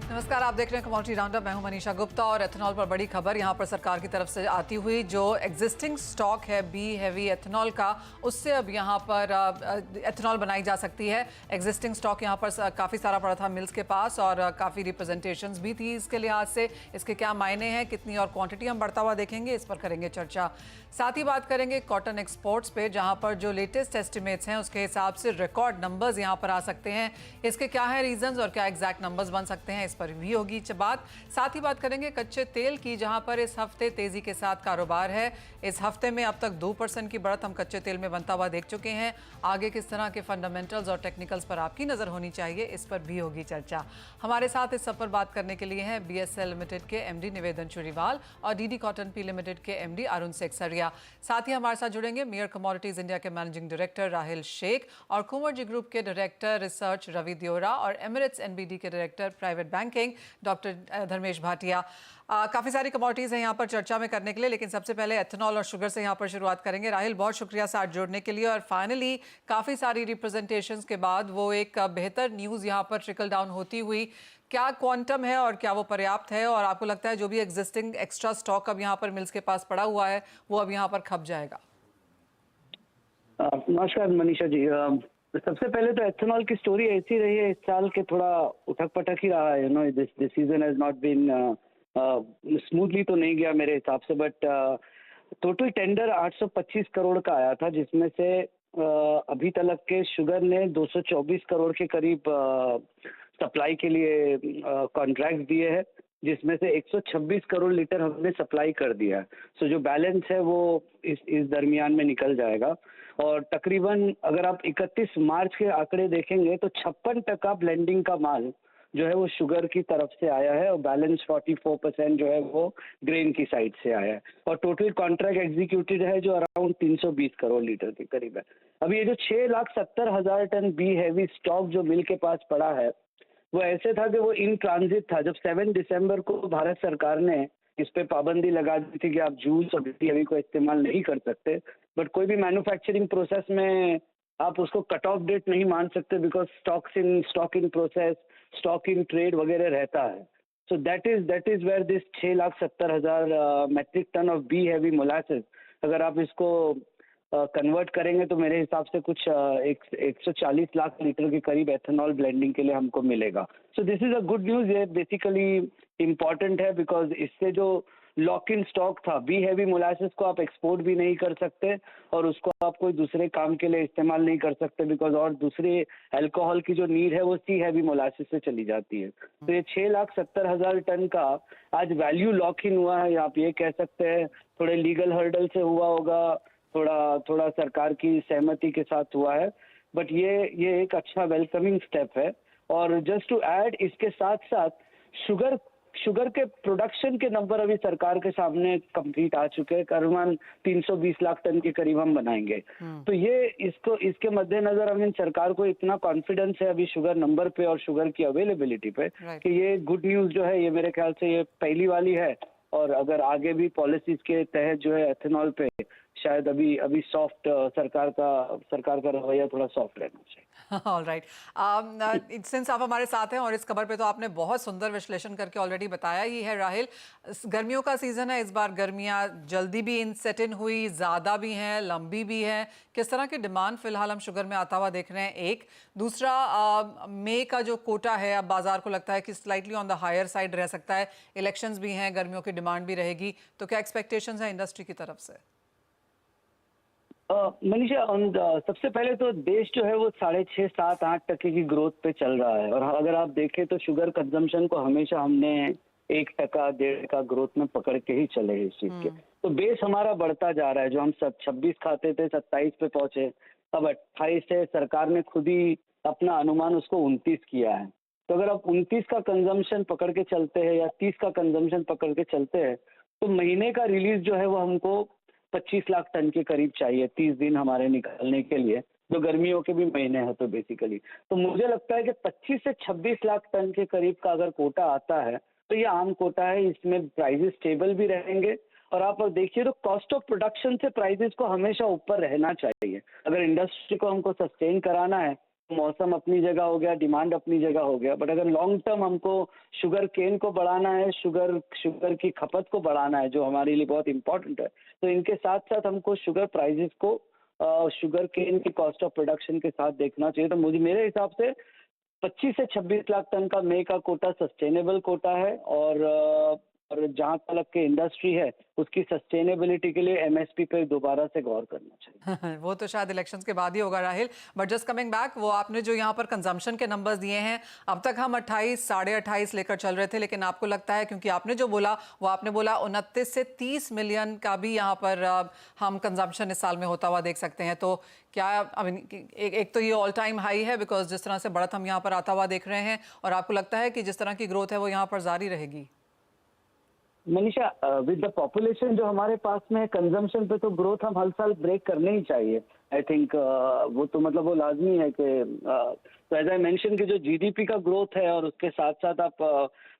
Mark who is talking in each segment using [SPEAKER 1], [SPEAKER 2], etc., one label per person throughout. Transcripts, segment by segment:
[SPEAKER 1] नमस्कार, आप देख रहे हैं कमोडिटी राउंडअप। मैं हूं मनीषा गुप्ता और एथेनॉल पर बड़ी खबर यहां पर सरकार की तरफ से आती हुई। जो एग्जिस्टिंग स्टॉक है बी हैवी एथेनॉल का, उससे अब यहां पर एथेनॉल बनाई जा सकती है। एग्जिस्टिंग स्टॉक यहां पर काफ़ी सारा पड़ा था मिल्स के पास और काफ़ी रिप्रेजेंटेशंस भी थी इसके लिहाज से। इसके क्या मायने हैं, कितनी और क्वांटिटी हम बढ़ता हुआ देखेंगे, इस पर करेंगे चर्चा। साथ ही बात करेंगे कॉटन एक्सपोर्ट्स पे, जहां पर जो लेटेस्ट एस्टिमेट्स हैं उसके हिसाब से रिकॉर्ड नंबर्स यहां पर आ सकते हैं। इसके क्या है रीजंस और क्या एग्जैक्ट नंबर्स बन सकते हैं, इस पर भी होगी बात। साथ ही बात करेंगे कच्चे तेल की, जहां पर इस हफ्ते तेजी के साथ कारोबार है। इस हफ्ते में अब तक 2% की बढ़त हम कच्चे तेल में बनता हुआ देख चुके हैं। आगे किस तरह के फंडामेंटल्स और टेक्निकल्स पर आपकी नजर होनी चाहिए, इस पर भी होगी चर्चा। हमारे साथ इस सब पर बात करने के लिए हैं बीएसएल लिमिटेड के एमडी निवेदन चुरीवाल और डीडी कॉटन पी लिमिटेड के एमडी अरुण सेक्सरिया। साथ ही हमारे साथ जुड़ेंगे मेयर कमोडिटीज इंडिया के मैनेजिंग डायरेक्टर राहिल शेख और कुंवर ग्रुप के डायरेक्टर रिसर्च रवि दियोरा और एमिरेट्स एनबीडी के director private banking doctor Dharmesh Bhatia. काफ़ी सारी कमोडिटीज़ हैं यहाँ पर चर्चा में करने के लिए, लेकिन सबसे पहले एथेनॉल और शुगर से यहाँ पर शुरुआत करेंगे। राहिल, बहुत शुक्रिया साथ जुड़ने के लिए। और फाइनली काफ़ी सारी रिप्रेजेंटेशंस के बाद वो एक बेहतर न्यूज़ यहाँ पर ट्रिकल डाउन होती हुई। क्या क्वांटम है और क्या वो पर्याप्त है, और आपको लगता है जो भी एग्जिस्टिंग एक्स्ट्रा स्टॉक अब यहाँ पर मिल्स के पास पड़ा हुआ है वो अब यहाँ पर खप जाएगा?
[SPEAKER 2] नमस्कार मनीषा जी। सबसे पहले तो एथेनॉल की स्टोरी ऐसी रही है इस साल के, थोड़ा उठक पटक ही रहा है। This season has not been smoothly तो नहीं गया मेरे हिसाब से, बट टोटल टेंडर 825 करोड़ का आया था, जिसमें से अभी तक के शुगर ने 224 करोड़ के करीब सप्लाई के लिए कॉन्ट्रैक्ट दिए हैं, जिसमें से 126 करोड़ लीटर हमने सप्लाई कर दिया है। सो जो बैलेंस है वो इस दरमियान में निकल जाएगा। और तकरीबन अगर आप 31 मार्च के आंकड़े देखेंगे तो 56% ब्लेंडिंग का माल जो है वो शुगर की तरफ से आया है और बैलेंस 44% जो है वो ग्रेन की साइड से आया है। और टोटल कॉन्ट्रैक्ट एग्जीक्यूटेड है जो अराउंड 320 करोड़ लीटर के करीब है। अभी ये जो 6,70,000 टन बी हैवी स्टॉक जो मिल के पास पड़ा है, वो ऐसे था कि वो इन ट्रांजिट था। जब 7 दिसंबर को भारत सरकार ने इस पे पाबंदी लगा दी थी कि आप जूस और बी हैवी को इस्तेमाल नहीं कर सकते, बट कोई भी मैन्युफैक्चरिंग प्रोसेस में आप उसको कट ऑफ डेट नहीं मान सकते, because stock in process, stock in trade वगैरह रहता है। So that is where this 6,70,000 metric ton of B heavy molasses, अगर आप इसको कन्वर्ट करेंगे तो मेरे हिसाब से कुछ 140 लाख लीटर के करीब एथेनॉल ब्लेंडिंग के लिए हमको मिलेगा। So this is a good news. ये बेसिकली इम्पॉर्टेंट है, बिकॉज इससे जो लॉक इन स्टॉक था, बी हैवी मोलासेस को आप एक्सपोर्ट भी नहीं कर सकते और उसको आप कोई दूसरे काम के लिए इस्तेमाल नहीं कर सकते, बिकॉज और दूसरे अल्कोहल की जो नीड है वो सी हैवी मोलासेस से चली जाती है। तो ये 6,70,000 टन का आज वैल्यू लॉक इन हुआ है। आप ये कह सकते हैं थोड़े लीगल हर्डल से हुआ होगा, थोड़ा सरकार की सहमति के साथ हुआ है, बट ये एक अच्छा वेलकमिंग स्टेप है। और जस्ट टू ऐड, इसके साथ साथ शुगर के प्रोडक्शन के नंबर अभी सरकार के सामने कंप्लीट आ चुके हैं। करीबन 320 लाख टन के करीब हम बनाएंगे। तो ये इसके मद्देनजर सरकार को इतना कॉन्फिडेंस है अभी शुगर नंबर पे और शुगर की अवेलेबिलिटी पे कि ये गुड न्यूज जो है, ये मेरे ख्याल से ये पहली वाली है। और अगर आगे भी पॉलिसीज के तहत जो है एथेनॉल पे शायद अभी सॉफ्ट सरकार का रवैया थोड़ा सॉफ्ट रहना चाहिए।
[SPEAKER 1] ऑल राइट, सिंस आप हमारे साथ हैं और इस खबर पे तो आपने बहुत सुंदर विश्लेषण करके ऑलरेडी बताया ही है राहिल। गर्मियों का सीजन है, इस बार गर्मियां जल्दी भी इन सेट इन हुई, ज़्यादा भी हैं, लंबी भी हैं। किस तरह की डिमांड फिलहाल हम शुगर में आता हुआ देख रहे हैं? एक दूसरा, मई का जो कोटा है अब बाजार को लगता है कि slightly on the higher side रह सकता है। इलेक्शंस भी हैं, गर्मियों की डिमांड भी रहेगी, तो क्या एक्सपेक्टेशंस हैं इंडस्ट्री की तरफ से?
[SPEAKER 2] मनीषा, सबसे पहले तो देश जो है वो 6.5-7-8% की ग्रोथ पे चल रहा है। और अगर आप देखें तो शुगर कंजम्पशन को हमेशा हमने 1%, 1.5% ग्रोथ में पकड़ के ही चले इस चीज के। तो बेस हमारा बढ़ता जा रहा है। जो हम सब 26 खाते थे 27 पे पहुंचे, अब 28 है। सरकार ने खुद ही अपना अनुमान उसको 29 किया है। तो अगर आप 29 का कंजम्पशन पकड़ के चलते हैं या 30 का कंजम्पशन पकड़ के चलते हैं, तो महीने का रिलीज जो है वो हमको 25 लाख टन के करीब चाहिए 30 दिन हमारे निकालने के लिए, जो गर्मियों के भी महीने हैं। तो बेसिकली तो मुझे लगता है कि 25 से 26 लाख टन के करीब का अगर कोटा आता है तो ये आम कोटा है। इसमें प्राइजेस स्टेबल भी रहेंगे। और आप देखिए तो कॉस्ट ऑफ प्रोडक्शन से प्राइजेस को हमेशा ऊपर रहना चाहिए। अगर इंडस्ट्री को हमको सस्टेन कराना है मौसम अपनी जगह हो गया, डिमांड अपनी जगह हो गया, बट अगर लॉन्ग टर्म हमको शुगर केन को बढ़ाना है, शुगर की खपत को बढ़ाना है, जो हमारे लिए बहुत इंपॉर्टेंट है, तो इनके साथ साथ हमको शुगर प्राइजेस को शुगर केन की कॉस्ट ऑफ प्रोडक्शन के साथ देखना चाहिए। तो मेरे हिसाब से 25 से 26 लाख टन का मई का कोटा सस्टेनेबल कोटा है, और जहाँ तक के इंडस्ट्री है उसकी सस्टेनेबिलिटी के लिए एमएसपी पे दोबारा से गौर करना चाहिए।
[SPEAKER 1] वो तो शायद इलेक्शंस के बाद ही होगा Rahil, but just coming back, वो आपने जो यहाँ पर कंजम्पशन के नंबर्स दिए हैं, अब तक हम 28, 28.5 लेकर चल रहे थे, लेकिन आपको लगता है, क्योंकि आपने जो बोला वो आपने बोला 29 से 30 मिलियन का भी यहाँ पर हम कंजम्पशन इस साल में होता हुआ देख सकते हैं, तो क्या आई मीन एक तो ये ऑल टाइम हाई है बिकॉज जिस तरह से बढ़त हम यहाँ पर आता हुआ देख रहे हैं, और आपको लगता है कि जिस तरह की ग्रोथ है वो यहाँ पर जारी रहेगी?
[SPEAKER 2] मनीषा, विद द पॉपुलेशन जो हमारे पास में है, कंजम्पशन पे तो ग्रोथ हम हर साल ब्रेक करने ही चाहिए। आई थिंक वो तो मतलब वो लाजमी है कि तो एज आई मेंशन कि जो जीडीपी का ग्रोथ है और उसके साथ साथ आप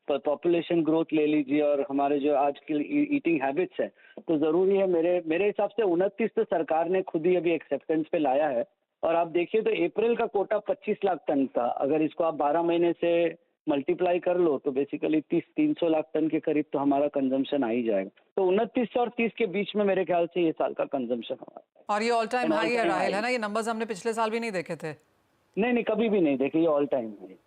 [SPEAKER 2] पॉपुलेशन ग्रोथ ले लीजिए और हमारे जो आज की ईटिंग हैबिट्स है, तो ज़रूरी है। मेरे हिसाब से 29 तो सरकार ने खुद ही अभी एक्सेप्टेंस पे लाया है, और आप देखिए तो अप्रैल का कोटा 25 लाख टन था, अगर इसको आप 12 महीने से मल्टीप्लाई कर लो तो बेसिकली 300 लाख टन के करीब तो हमारा कंजम्पशन आ ही जाएगा। तो 29 और 30 के बीच में मेरे ख्याल से ये साल का कंजम्पशन हमारा।
[SPEAKER 1] और ये ऑल टाइम हाई है राहिल, है ना? ये नंबर्स हमने पिछले साल भी नहीं देखे थे।
[SPEAKER 2] नहीं, कभी भी नहीं देखे, ये ऑल टाइम है।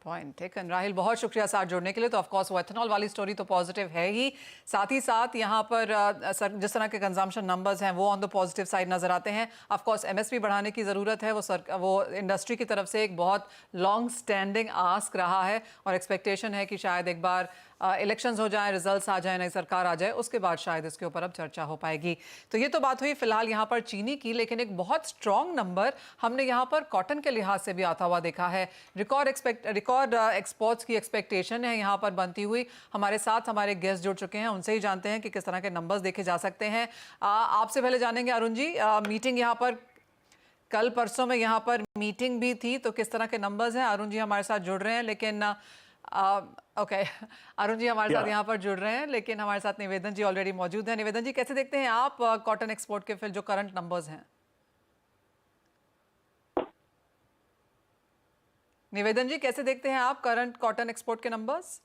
[SPEAKER 1] पॉइंट टेकन राहिल, बहुत शुक्रिया साथ जुड़ने के लिए। तो ऑफ कोर्स वो एथेनॉल वाली स्टोरी तो पॉजिटिव है ही, साथ ही साथ यहाँ पर जिस तरह के कंजम्पशन नंबर्स हैं वो ऑन द पॉजिटिव साइड नजर आते हैं। ऑफ कोर्स एमएसपी बढ़ाने की ज़रूरत है, वो इंडस्ट्री की तरफ से एक बहुत लॉन्ग स्टैंडिंग आस्क रहा है, और एक्सपेक्टेशन है कि शायद एक बार इलेक्शंस हो जाएं, रिजल्ट्स आ जाएं, नई सरकार आ जाए, उसके बाद शायद इसके ऊपर अब चर्चा हो पाएगी। तो ये तो बात हुई फिलहाल यहाँ पर चीनी की, लेकिन एक बहुत स्ट्रॉन्ग नंबर हमने यहाँ पर कॉटन के लिहाज से भी आता हुआ देखा है। रिकॉर्ड एक्सपोर्ट्स की एक्सपेक्टेशन है यहाँ पर बनती हुई। हमारे साथ हमारे गेस्ट जुड़ चुके हैं, उनसे ही जानते हैं कि किस तरह के नंबर्स देखे जा सकते हैं। आपसे पहले जानेंगे अरुण जी, मीटिंग यहाँ पर कल परसों में यहाँ पर मीटिंग भी थी, तो किस तरह के नंबर्स हैं? अरुण जी हमारे साथ जुड़ रहे हैं, लेकिन ओके अरुण जी हमारे साथ यहाँ पर जुड़ रहे हैं, लेकिन हमारे साथ निवेदन जी ऑलरेडी मौजूद हैं। निवेदन जी, कैसे देखते हैं आप कॉटन एक्सपोर्ट के फिर जो करंट नंबर्स हैं? निवेदन जी, कैसे देखते हैं आप करंट कॉटन एक्सपोर्ट के नंबर्स?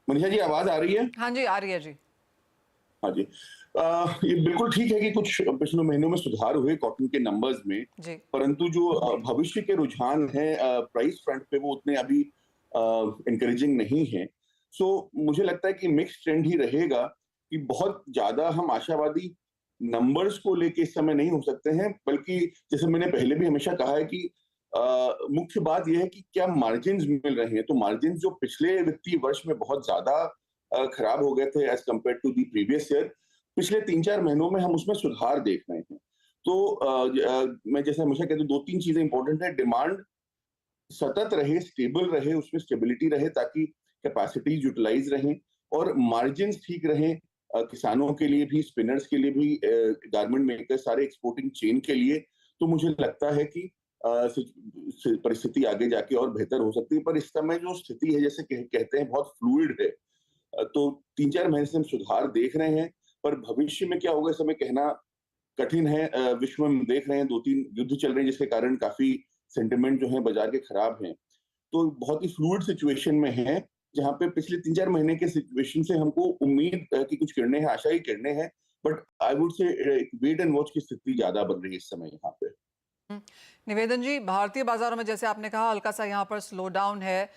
[SPEAKER 3] मनीषा जी, आवाज आ रही है?
[SPEAKER 1] हाँ जी, आ रही है जी।
[SPEAKER 3] हाँ जी। ये बिल्कुल ठीक है कि कुछ पिछले महीनों में सुधार हुए कॉटन के नंबर्स में, परंतु जो भविष्य के रुझान है प्राइस फ्रंट पे, वो उतने अभी एनकरेजिंग नहीं है। सो मुझे लगता है कि मिक्स ट्रेंड ही रहेगा, कि बहुत ज्यादा हम आशावादी नंबर्स को लेके इस समय नहीं हो सकते हैं, बल्कि जैसे मैंने पहले भी हमेशा कहा है कि मुख्य बात यह है कि क्या मार्जिन मिल रहे हैं। तो मार्जिन जो पिछले वित्तीय वर्ष में बहुत ज्यादा खराब हो गए थे as compared to the previous year, पिछले 3-4 महीनों में हम उसमें सुधार देख रहे हैं। तो मैं जैसे हमेशा कहता हूँ, 2-3 चीजें इंपॉर्टेंट है। डिमांड सतत रहे, स्टेबल रहे, उसमें स्टेबिलिटी रहे, ताकि कैपेसिटी यूटिलाइज रहें और मार्जिन ठीक रहें, किसानों के लिए भी, स्पिनर्स के लिए भी, गारमेंट मेकर, सारे एक्सपोर्टिंग चेन के लिए। तो मुझे लगता है कि परिस्थिति आगे जाके और बेहतर हो सकती है, पर इस समय जो स्थिति है, जैसे कहते हैं, बहुत फ्लूइड है। तो 3-4 महीने से हम सुधार देख रहे हैं, पर भविष्य में क्या होगा इस समय कहना कठिन है। विश्व में हम देख रहे हैं 2-3 युद्ध चल रहे हैं, जिसके कारण काफी सेंटिमेंट जो है बाजार के खराब हैं। तो बहुत ही फ्लूइड सिचुएशन में है, जहाँ पे पिछले 3-4 महीने के सिचुएशन से हमको उम्मीद की कुछ किरणें हैं, आशा की किरणें हैं, but I would say wait and watch की स्थिति ज्यादा बन रही है इस समय यहाँ पे।
[SPEAKER 1] निवेदन जी, भारतीय बाजारों में जैसे आपने कहा हल्का सा यहाँ पर स्लो डाउन है,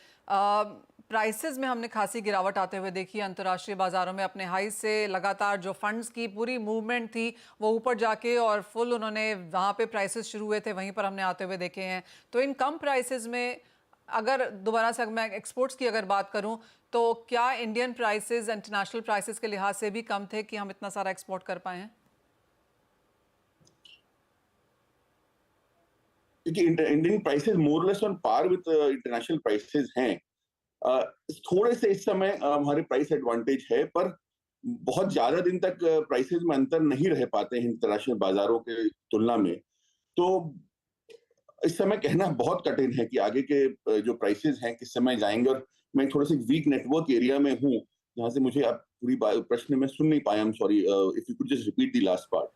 [SPEAKER 1] प्राइसेस में हमने खासी गिरावट आते हुए देखी। अंतर्राष्ट्रीय बाजारों में अपने हाई से लगातार जो फंड्स की पूरी मूवमेंट थी वो ऊपर जाके और फुल उन्होंने वहाँ पे प्राइसेस शुरू हुए थे, वहीं पर हमने आते हुए देखे हैं। तो इन कम प्राइसेस में अगर दोबारा से मैं एक्सपोर्ट्स की अगर बात करूं, तो क्या इंडियन प्राइसेस इंटरनेशनल प्राइसेस के लिहाज से भी कम थे कि हम इतना सारा एक्सपोर्ट कर पाए हैं?
[SPEAKER 3] क्योंकि Indian prices more less on par with international prices हैं। थोड़े से इस समय हमारे प्राइस एडवांटेज है, पर बहुत ज्यादा दिन तक प्राइसेस में अंतर नहीं रह पाते हैं इंटरनेशनल बाजारों के तुलना में। तो इस समय कहना बहुत कठिन है कि आगे के जो प्राइसेस हैं किस समय जाएंगे। और मैं थोड़े से वीक नेटवर्क एरिया में हूँ, जहाँ से मुझे अब पूरी प्रश्न मैं सुन नहीं पाया, I am sorry, if you could just repeat the last part.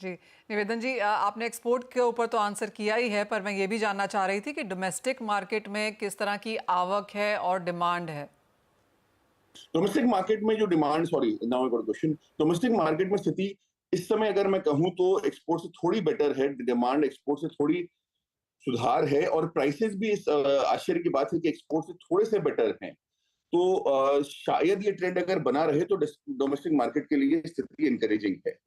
[SPEAKER 1] जी निवेदन जी, आपने एक्सपोर्ट के ऊपर तो आंसर किया ही है, पर मैं ये भी जानना चाह रही थी कि डोमेस्टिक मार्केट में किस तरह की आवक है और डिमांड है।
[SPEAKER 3] डोमेस्टिक मार्केट में जो demand, sorry now I got question, domestic market में स्थिति इस समय अगर मैं कहूं तो एक्सपोर्ट से थोड़ी बेटर है, डिमांड एक्सपोर्ट से थोड़ी सुधार है, और प्राइसेस भी इस आश्चर्य की बात है कि एक्सपोर्ट से थोड़े से बेटर हैं। तो शायद ये ट्रेंड अगर बना रहे तो डोमेस्टिक मार्केट के लिए स्थिति इनकरेजिंग है।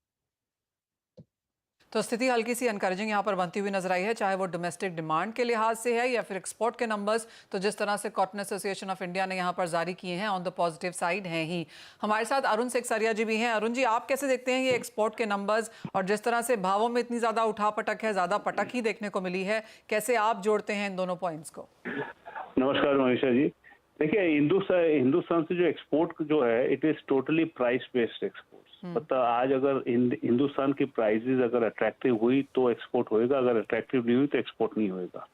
[SPEAKER 1] तो स्थिति हल्की सी एनकरेजिंग यहाँ पर बनती हुई नजर आई है, चाहे वो डोमेस्टिक डिमांड के लिहाज से है या फिर एक्सपोर्ट के नंबर्स। तो जिस तरह से कॉटन एसोसिएशन ऑफ इंडिया ने यहाँ पर जारी किए हैं, ऑन द पॉजिटिव साइड हैं ही। हमारे साथ अरुण सेक्सरिया जी भी हैं। अरुण जी, आप कैसे देखते हैं ये एक्सपोर्ट के नंबर्स, और जिस तरह से भावों में इतनी ज्यादा उठापटक है, ज्यादा पटक ही देखने को मिली है, कैसे आप जोड़ते हैं इन दोनों पॉइंट्स को?
[SPEAKER 4] नमस्कार मनीषा जी। देखिए, हिंदुस्तान से जो एक्सपोर्ट जो है, it is totally price based export. मतलब आज अगर हिंदुस्तान की प्राइसेस अगर अट्रैक्टिव हुई तो एक्सपोर्ट होएगा, अगर अट्रैक्टिव नहीं हुई तो एक्सपोर्ट नहीं होएगा।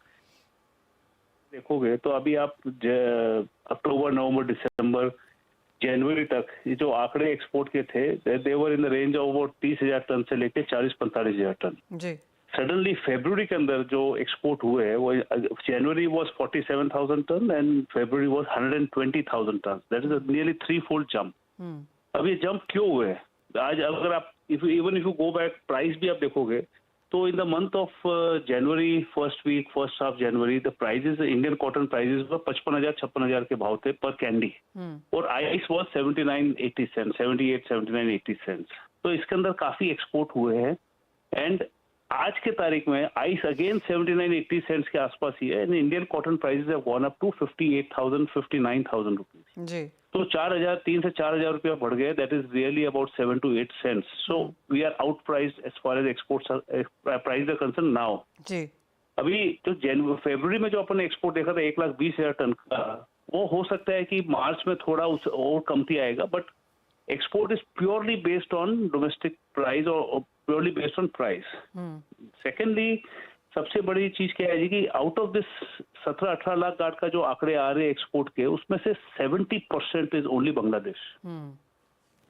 [SPEAKER 4] देखोगे तो अभी आप अक्टूबर, नवंबर, दिसंबर, जनवरी तक ये जो आंकड़े एक्सपोर्ट के थे, they were in the range of about 30,000 tonne से लेके 40-45,000 टन।
[SPEAKER 1] जी।
[SPEAKER 4] सडनली फरवरी के अंदर जो एक्सपोर्ट हुए हैं, वो January was 47,000 tonne and February was 120,000 tonne. That is nearly 3-fold jump. अब ये जंप क्यों हुए? आज अगर आप even if you go back, price भी आप देखोगे तो in the month of January, first half January, the prices, Indian cotton prices 55,000-56,000 के भाव थे पर कैंडी, और आइस वाज 79-80 सेंट, 78-79-80 सेंट। तो इसके अंदर काफी एक्सपोर्ट हुए हैं, एंड आज के तारीख में आइस अगेन 79-80 सेंट्स के आसपास ही है, and Indian cotton prices have gone up to 58,000-59,000 rupees.
[SPEAKER 1] जी।
[SPEAKER 4] तो 3 से 4,000 रुपया बढ़ गए। That is really about 7 to 8 cents। So we are out priced as far as exports price are concern now.
[SPEAKER 1] जी।
[SPEAKER 4] अभी जो फरवरी में जो अपन ने एक्सपोर्ट देखा था 1,20,000 टन का, वो हो सकता है कि मार्च में थोड़ा उस और कमती आएगा, but export is purely based on domestic price और purely based on price. Secondly, सबसे बड़ी चीज क्या है जी कि आउट ऑफ दिस 17-18 लाख गार्ड का जो आंकड़े आ रहे हैं एक्सपोर्ट के, उसमें से 70% इज ओनली बांग्लादेश।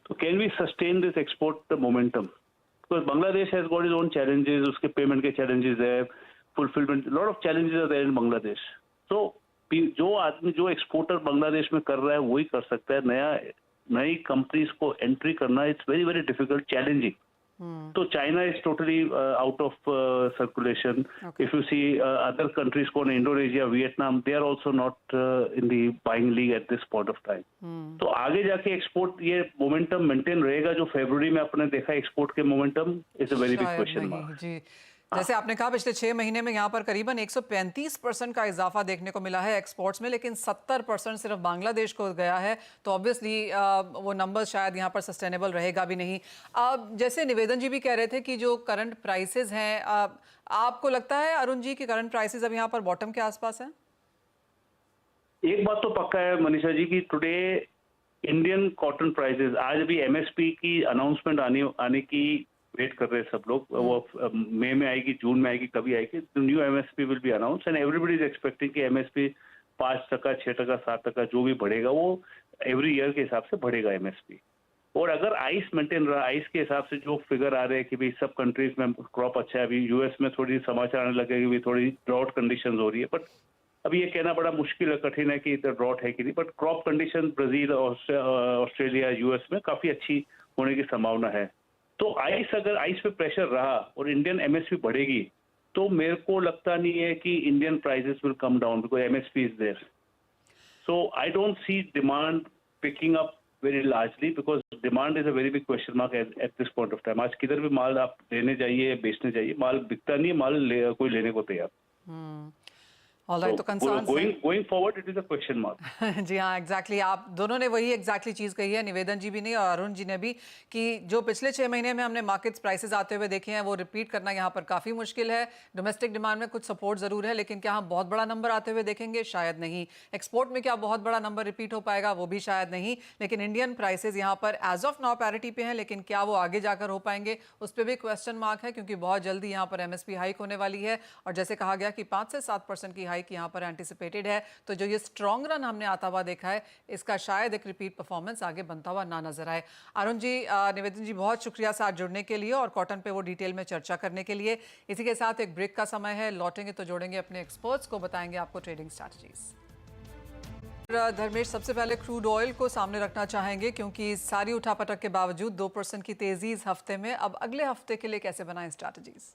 [SPEAKER 4] तो can we sustain this export momentum? Because Bangladesh has got is own challenges, उसके पेमेंट के चैलेंजेस है, fulfilment, lot of challenges are there in Bangladesh. तो जो आदमी, जो एक्सपोर्टर बांग्लादेश में कर रहा है वही कर सकता है। नई कंपनीज को एंट्री करना it's very very difficult, challenging. तो China is totally out of circulation. If you see other countries को, Indonesia, Vietnam, they are also not in the buying league at this point of time. तो आगे जाके export ये momentum maintain रहेगा जो फरवरी में आपने देखा एक्सपोर्ट के momentum, is a very big question mark.
[SPEAKER 1] जी, जैसे आपने कहा पिछले 6 महीने में यहाँ पर करीबन 135% का इजाफा देखने को मिला है एक्सपोर्ट्स में, लेकिन 70% सिर्फ बांग्लादेश को गया है। तो ऑब्वियसली वो नंबर शायद यहाँ पर सस्टेनेबल रहेगा भी नहीं। जैसे निवेदन जी भी कह रहे थे कि जो करंट प्राइसेस हैं, आपको लगता है अरुण जी कि करंट प्राइसेस अब यहाँ पर बॉटम के आसपास हैं?
[SPEAKER 4] एक बात तो पक्का है मनीषा जी कि टुडे इंडियन कॉटन प्राइसेस, आज अभी एमएसपी की अनाउंसमेंट आने की वेट कर रहे हैं सब लोग। वो मई में आएगी, जून में आएगी, कभी आएगी, new MSP will be announce, and everybody is expecting कि एमएसपी 5%, 6%, 7% जो भी बढ़ेगा वो एवरी ईयर के हिसाब से बढ़ेगा एमएसपी। और अगर आइस मेंटेन रहा, आइस के हिसाब से जो फिगर आ रहे हैं कि भाई सब कंट्रीज में क्रॉप अच्छा है, अभी यूएस में थोड़ी समाचार आने लगे कि थोड़ी ड्रॉट कंडीशन हो रही है, बट अभी ये कहना बड़ा मुश्किल है, कठिन है कि इधर ड्रॉट है कि नहीं, but crop condition Brazil, Australia, US में काफी अच्छी होने की संभावना है। तो अगर आइस पे प्रेशर रहा और इंडियन एमएसपी बढ़ेगी, तो मेरे को लगता नहीं है कि Indian prices will come down because MSP is there. So I don't see demand picking up very largely because demand is a very big question mark at this point of time. आज किधर भी माल आप लेने जाइए, बेचने जाइए, माल बिकता नहीं है, कोई लेने को तैयार।
[SPEAKER 1] ऑलराइट, तो concerns
[SPEAKER 4] going forward it is a question mark.
[SPEAKER 1] जी हाँ, एग्जैक्टली आप दोनों ने वही एग्जैक्टली चीज़ कही है, निवेदन जी भी ने और अरुण जी ने भी, कि जो पिछले 6 महीने में हमने मार्केट्स प्राइसेस आते हुए देखे हैं वो रिपीट करना यहाँ पर काफ़ी मुश्किल है। डोमेस्टिक डिमांड में कुछ सपोर्ट ज़रूर है, लेकिन क्या हम बहुत बड़ा नंबर आते हुए देखेंगे? शायद नहीं। एक्सपोर्ट में क्या बहुत बड़ा नंबर रिपीट हो पाएगा? वो भी शायद नहीं। लेकिन इंडियन प्राइसेस यहाँ पर एज ऑफ नाउ पैरिटी पे हैं, लेकिन क्या वो आगे जाकर हो पाएंगे, उस पर भी क्वेश्चन मार्क है, क्योंकि बहुत जल्दी यहाँ पर एमएसपी हाइक होने वाली है। और जैसे कहा गया कि 5 से 7% की हाइक यहाँ पर एंटिसिपेटेड है, तो जो ये स्ट्रॉन्ग रन हमने आता हुआ देखा है, इसका शायद एक रिपीट परफॉर्मेंस आगे बनता हुआ ना नजर आए। अरुण जी, निवेदन जी, बहुत शुक्रिया साथ जुड़ने के लिए और कॉटन पे वो डिटेल में चर्चा करने के लिए। इसी के साथ एक ब्रेक का समय है, लौटेंगे तो जोड़ेंगे अपने एक्सपर्ट्स को, बताएंगे आपको ट्रेडिंग स्ट्रैटेजीज। धर्मेश, सबसे पहले क्रूड ऑयल को सामने रखना चाहेंगे क्योंकि सारी उठापटक के बावजूद 2% की तेजी इस हफ्ते में। अब अगले हफ्ते के लिए कैसे बनाएं स्ट्रैटेजीज?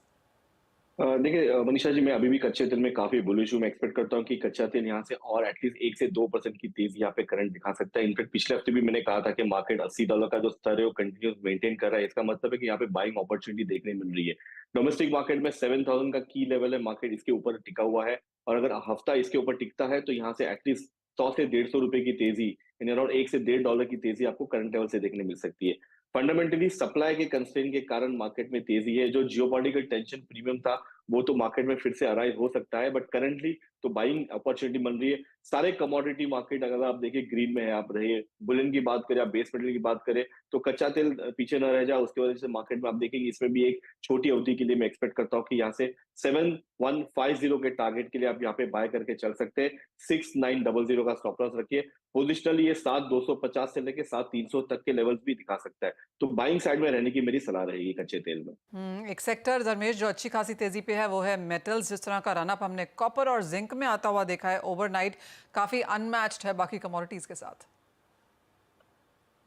[SPEAKER 5] देखिए मनीषा जी, मैं अभी भी कच्चे तेल में काफी बुलिश हूँ। मैं एक्सपेक्ट करता हूँ कि कच्चा तेल यहाँ से और एटलीस्ट 1 से 2% की तेजी यहाँ पे करंट दिखा सकता है। इनफैक्ट पिछले हफ्ते भी मैंने कहा था कि मार्केट $80 का जो स्तर है वो कंटिन्यूस मेंटेन कर रहा है। इसका मतलब है कि यहाँ पे बाइंग अपॉर्चुनिटी देखने मिल रही है। डोमेस्टिक मार्केट में 7000 का की लेवल है, मार्केट इसके ऊपर टिका हुआ है और अगर हफ्ता इसके ऊपर टिकता है तो यहाँ से एटलीस्ट 100 से 150 रुपए की तेजी, यानी अराउंड 1 से $1.5 की तेजी आपको करंट लेवल से देखने मिल सकती है। फंडामेंटली सप्लाई के कंस्ट्रेंट के कारण मार्केट में तेजी है। जो जियोपॉलिटिकल टेंशन प्रीमियम था वो तो मार्केट में फिर से अराइज हो सकता है, बट करंटली तो बाइंग अपॉर्चुनिटी बन रही है। सारे कमोडिटी मार्केट अगर आप देखिए ग्रीन में है, आप रहे बुलियन की बात करें, आप बेस मेटल की बात करें, तो कच्चा तेल पीछे न रह जाए। उसकी वजह से मार्केट में आप देखेंगे इसमें भी एक छोटी अवधि के लिए मैं एक्सपेक्ट करता हूँ कि यहाँ से 7150 के टारगेट के लिए आप यहाँ पे बाय करके चल सकते हैं। 6900 का स्टॉप लॉस रखिए। पोजिशनली ये 7250 से लेके 7300 तक के लेवल्स भी दिखा सकता है, तो बाइंग साइड में रहने की मेरी सलाह रहेगी कच्चे तेल में।
[SPEAKER 1] एक सेक्टर धर्मेश जो अच्छी खासी तेजी पे है वो है मेटल्स। जिस तरह का रनअप हमने कॉपर और जिंक में आता हुआ देखा है ओवरनाइट, काफी अनमैच्ड है बाकी कमोडिटीज के साथ।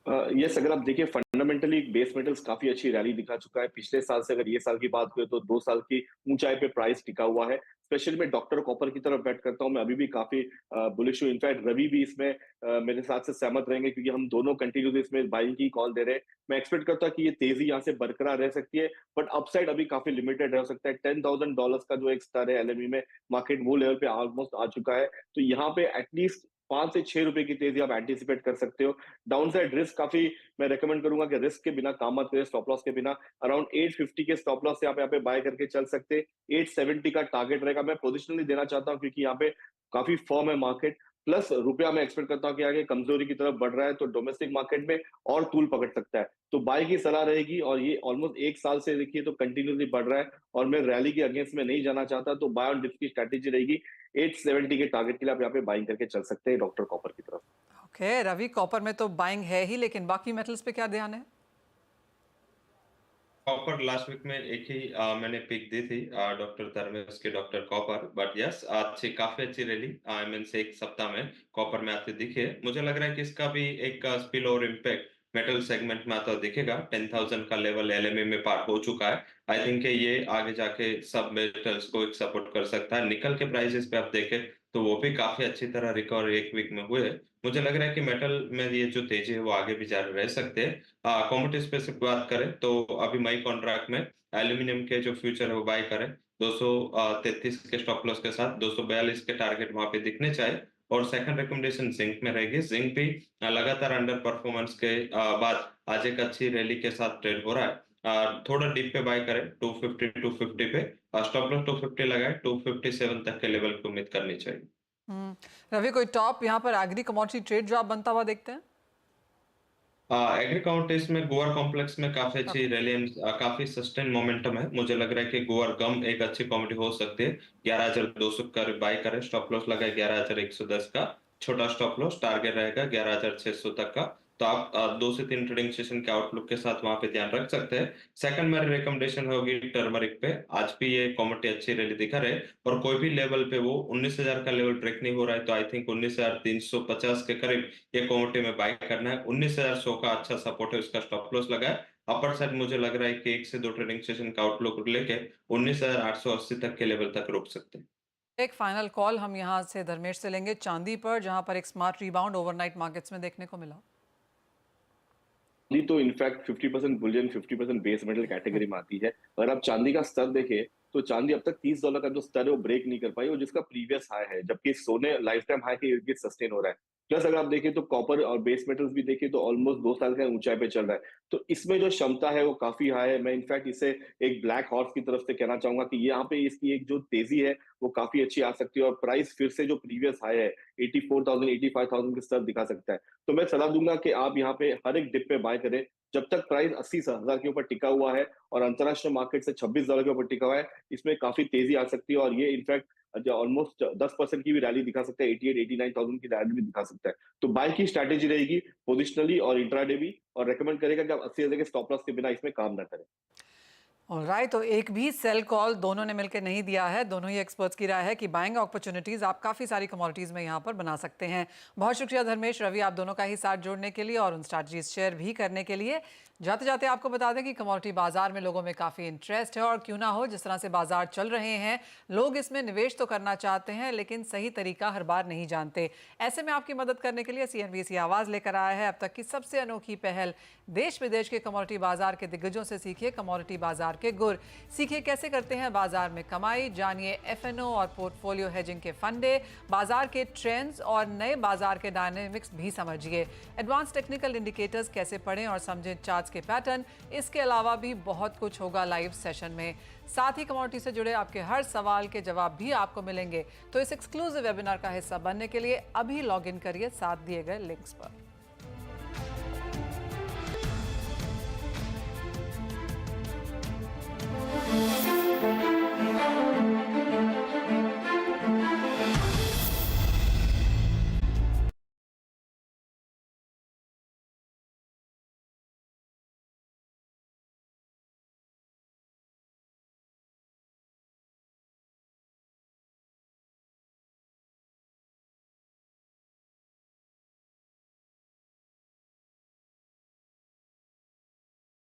[SPEAKER 5] यस, अगर आप देखिए फंडामेंटली बेस मेटल्स काफी अच्छी रैली दिखा चुका है। पिछले साल से अगर ये साल की बात करें तो 2 साल की ऊंचाई पे प्राइस टिका हुआ है। स्पेशली मैं डॉक्टर कॉपर की तरफ बैट करता हूँ, मैं अभी भी काफी बुलिश हूँ। इनफैक्ट रवि भी इसमें मेरे साथ से सहमत रहेंगे क्योंकि हम दोनों कंटिन्यूस इसमें बाइंग की कॉल दे रहे हैं। मैं एक्सपेक्ट करता हूँ कि ये तेजी यहाँ से बरकरार रह सकती है, बट अपसाइड अभी काफी लिमिटेड रह सकता है। $10,000 का जो एक स्तर है एलएमई में, मार्केट वो लेवल पे ऑलमोस्ट आ चुका है, तो यहाँ पे एटलीस्ट 5 से 6 रुपए की तेजी आप एंटिसिपेट कर सकते हो। डाउनसाइड रिस्क काफी मैं रेकमेंड करूंगा कि रिस्क के बिना काम मत करें, स्टॉप लॉस के बिना। अराउंड 850 के स्टॉप लॉस से आप यहाँ पे बाय करके चल सकते हैं। 870 का टारगेट रहेगा। मैं पोजिशनली देना चाहता हूँ क्योंकि यहाँ पे काफी फर्म है मार्केट, प्लस रुपया मैं एक्सपेक्ट करता हूँ कि आगे कमजोरी की तरफ बढ़ रहा है, तो डोमेस्टिक मार्केट में और तूल पकड़ सकता है, तो बाय की सलाह रहेगी। और ये ऑलमोस्ट 1 साल से देखिए तो कंटिन्यूसली बढ़ रहा है और मैं रैली के अगेंस्ट में नहीं जाना चाहता, तो बाय ऑन डिप की स्ट्रैटेजी रहेगी। 870 के टारगेट के लिए आप यहाँ पे बाइंग करके चल सकते हैं डॉक्टर कॉपर की तरफ।
[SPEAKER 1] ओके रवि, कॉपर में तो बाइंग है ही, लेकिन बाकी मेटल्स पे क्या ध्यान है?
[SPEAKER 6] कॉपर लास्ट वीक में एक ही मैंने पिक दी थी डॉक्टर धर्मेश के डॉक्टर कॉपर, बट यस काफी अच्छी रैली आई मीन से 1 सप्ताह में कॉपर में आते दिखे। मुझे लग रहा है कि इसका भी एक spill over impact metal segment में आता दिखेगा। 10,000 का लेवल एलएमए में पार हो चुका है। आई थिंक ये आगे जाके सब मेटल्स को एक सपोर्ट कर सकता है। निकल के प्राइसेस पे आप देखें तो वो भी काफी अच्छी तरह रिकवर 1 वीक में हुए। मुझे लग रहा है कि मेटल में ये जो तेजी है वो आगे भी जारी रह सकते हैं। कमोडिटी स्पेसिफिक बात करें तो अभी मई कॉन्ट्रैक्ट में एल्यूमिनियम के जो फ्यूचर है वो बाय करें 233 के स्टॉप लॉस के साथ। 242 के टारगेट वहां पे दिखने चाहिए। और सेकंड रिकमेंडेशन जिंक में रहेगी। जिंक भी लगातार अंडर परफॉर्मेंस के बाद आज एक अच्छी रैली के साथ ट्रेड हो रहा है। थोड़ा डीप पे बाय करें 250 250 पे, स्टॉप लॉस 250 लगाए, 257 तक के लेवल की उम्मीद करनी चाहिए।
[SPEAKER 1] रवि, कोई टॉप यहाँ पर एग्री कमोडिटी ट्रेड जो आप बनता हुआ देखते हैं?
[SPEAKER 6] एग्री कमोडिटीज में गोवा कॉम्प्लेक्स में काफी अच्छी रैली एंड काफी सस्टेन मोमेंटम है। मुझे लग रहा है कि गोवा गम एक अच्छी कमोडिटी हो सकती है। 11,200 का बाय करें, स्टॉप लॉस लगाए 11,110 का, छोटा स्टॉप लॉस, टारगेट रहेगा 11,600 तक का। तो आप 2 से 3 ट्रेडिंग सेशन के आउटलुक के साथ वहां पे ध्यान रख सकते हैं। सेकंड मेरी रिकमेंडेशन होगी टर्मरिक पे। आज भी ये कमोडिटी अच्छी रैली दिखा रहे और कोई भी लेवल पे वो 19,000 का लेवल ब्रेक नहीं हो रहा है, तो आई थिंक 19,350 के करीब ये कमोडिटी में बाय करना है। 19,100 का अच्छा सपोर्ट है, उसका स्टॉप लॉस लगा है। अपर साइड मुझे लग रहा है कि 1 से 2 ट्रेडिंग सेशन का आउटलुक लेके 19,880 तक के लेवल तक रुक सकते हैं।
[SPEAKER 1] एक फाइनल कॉल हम यहाँ से धर्मेश से लेंगे चांदी पर, जहां पर एक स्मार्ट रिबाउंड ओवरनाइट मार्केट्स में देखने को मिला।
[SPEAKER 5] तो in fact 50% Boolean 50% base metal category में आती है। अगर आप चांदी का स्तर देखें तो चांदी अब तक $30 का जो स्तर है वो ब्रेक नहीं कर पाई, और जिसका प्रीवियस हाई है, जबकि सोने लाइफ टाइम हाई के इर्द गिर्द सस्टेन हो रहा है। प्लस अगर आप देखें तो कॉपर और बेस मेटल्स भी देखें तो ऑलमोस्ट 2 साल का ऊंचाई पे चल रहा है, तो इसमें जो क्षमता है वो काफी हाई है। मैं इनफैक्ट इसे एक ब्लैक हॉर्स की तरफ से कहना चाहूंगा कि यहाँ पे इसकी एक जो तेजी है वो काफी अच्छी आ सकती है, और प्राइस फिर से जो प्रीवियस हाई है 84,000 85,000 के स्तर दिखा सकता है। तो मैं सलाह दूंगा कि आप यहाँ पे हर एक डिप पे बाय करें जब तक प्राइस 80,000 के ऊपर टिका हुआ है और अंतरराष्ट्रीय मार्केट से $26 के ऊपर टिका हुआ है। इसमें काफी तेजी आ सकती है, और ये इनफैक्ट ऑलमोस्ट 10% की भी रैली दिखा सकता है, 88-89,000 की रैली भी दिखा सकता है। तो बाय की स्ट्रैटेजी रहेगी पोजिशनली और इंट्राडे भी, और रेकमेंड करेगा कि आप 80,000 के स्टॉप लॉस के बिना इसमें काम ना करें।
[SPEAKER 1] ऑलराइट, तो एक भी सेल कॉल दोनों ने मिलकर नहीं दिया है। दोनों ही एक्सपर्ट्स की राय है कि बाइंग अपॉर्चुनिटीज आप काफ़ी सारी कमोडिटीज़ में यहाँ पर बना सकते हैं। बहुत शुक्रिया धर्मेश, रवि, आप दोनों का ही साथ जोड़ने के लिए और उन स्ट्रैटेजीज शेयर भी करने के लिए। जाते जाते आपको बता दें कि कमोडिटी बाजार में लोगों में काफ़ी इंटरेस्ट है, और क्यों ना हो, जिस तरह से बाजार चल रहे हैं, लोग इसमें निवेश तो करना चाहते हैं लेकिन सही तरीका हर बार नहीं जानते। ऐसे में आपकी मदद करने के लिए CNBC आवाज़ लेकर आया है अब तक की सबसे अनोखी पहल। देश विदेश के कमोडिटी बाजार के दिग्गजों से सीखिए कमोडिटी बाजार के गुर, सीखिए कैसे करते हैं बाजार में कमाई, जानिए FNO और पोर्टफोलियो हेजिंग के फंडे, बाजार के ट्रेंड्स और नए बाजार के डायनेमिक्स भी समझिए। एडवांस टेक्निकल इंडिकेटर्स कैसे पढ़ें और समझें चार्ट्स के पैटर्न। इसके अलावा भी बहुत कुछ होगा लाइव सेशन में। साथ ही कमोडिटी से जुड़े आपके हर सवाल के जवाब भी आपको मिलेंगे। तो इस एक्सक्लूसिव वेबिनार का हिस्सा बनने के लिए अभी लॉग इन करिए साथ दिए गए लिंक्स पर।